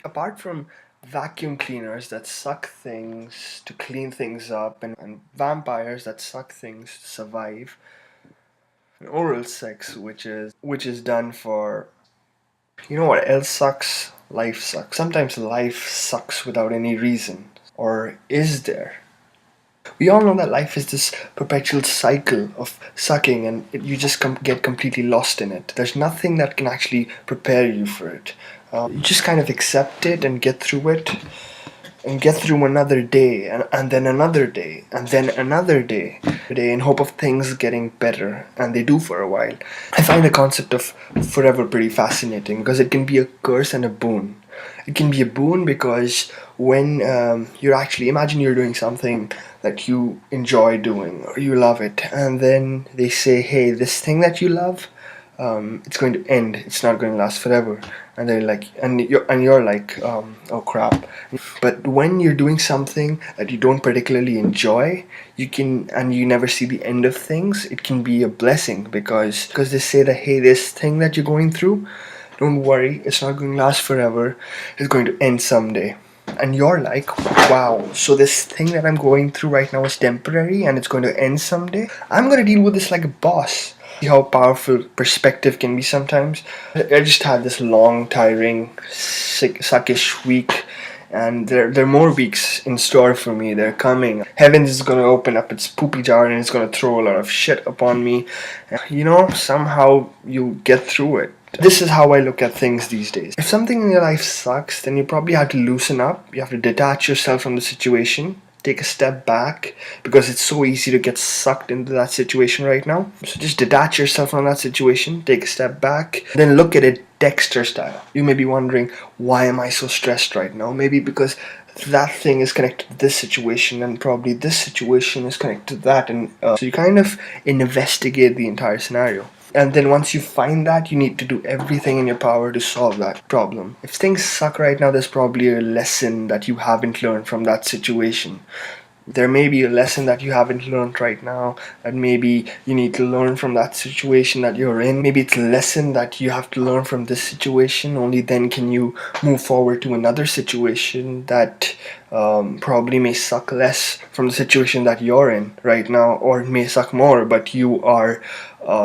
Apart from vacuum cleaners that suck things to clean things up, and vampires that suck things to survive, and oral sex, which is done for, you know what else sucks? Life sucks. Sometimes life sucks without any reason. Or is there? We all know that life is this perpetual cycle of sucking, and you just get completely lost in it. There's nothing that can actually prepare you for it. You just kind of accept it and get through it, and get through another day, and then another day, and then another day in hope of things getting better, and they do for a while. I find the concept of forever pretty fascinating because it can be a curse and a boon. It can be a boon because when you're actually, imagine you're doing something that you enjoy doing or you love it, and then they say, hey, this thing that you love, it's going to end. It's not going to last forever. And they're like, and you're like, oh crap. But when you're doing something that you don't particularly enjoy, and you never see the end of things, it can be a blessing because they say that, hey, this thing that you're going through, don't worry, it's not going to last forever. It's going to end someday. And you're like, wow, so this thing that I'm going through right now is temporary and it's going to end someday. I'm going to deal with this like a boss. See how powerful perspective can be sometimes. I just had this long, tiring, suckish week, and there are more weeks in store for me. They're coming. Heaven is going to open up its poopy jar and it's going to throw a lot of shit upon me. Somehow you get through it. This is how I look at things these days. If something in your life sucks, then you probably have to loosen up. You have to detach yourself from the situation. Take a step back, because it's so easy to get sucked into that situation right now. So just detach yourself from that situation, take a step back, then look at it Dexter style. You may be wondering, why am I so stressed right now? Maybe because that thing is connected to this situation, and probably this situation is connected to that, and so you kind of investigate the entire scenario. And then once you find that, you need to do everything in your power to solve that problem. If things suck right now, there's probably a lesson that you haven't learned from that situation. There may be a lesson that you haven't learned right now that maybe you need to learn from that situation that you're in. Maybe it's a lesson that you have to learn from this situation. Only then can you move forward to another situation that probably may suck less from the situation that you're in right now, or it may suck more, but you are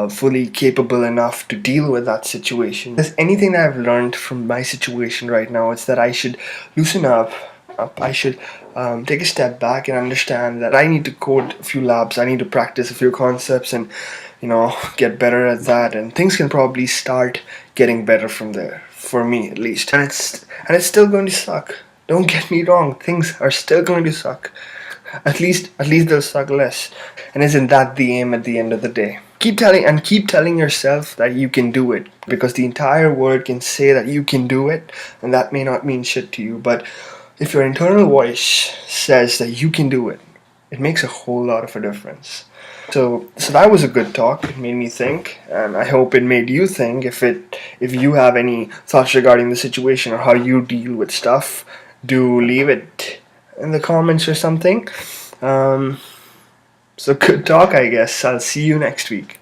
fully capable enough to deal with that situation. If there's anything that I've learned from my situation right now, it's that I should loosen up. I should take a step back and understand that I need to code a few labs, I need to practice a few concepts, and get better at that, and things can probably start getting better from there, for me at least. And it's still going to suck. Don't get me wrong, things are still going to suck. At least they'll suck less. And isn't that the aim at the end of the day? Keep telling yourself that you can do it, because the entire world can say that you can do it, and that may not mean shit to you, but if your internal voice says that you can do it, it makes a whole lot of a difference. So that was a good talk. It made me think, and I hope it made you think. If you have any thoughts regarding the situation or how you deal with stuff, do leave it in the comments or something. So good talk, I guess. I'll see you next week.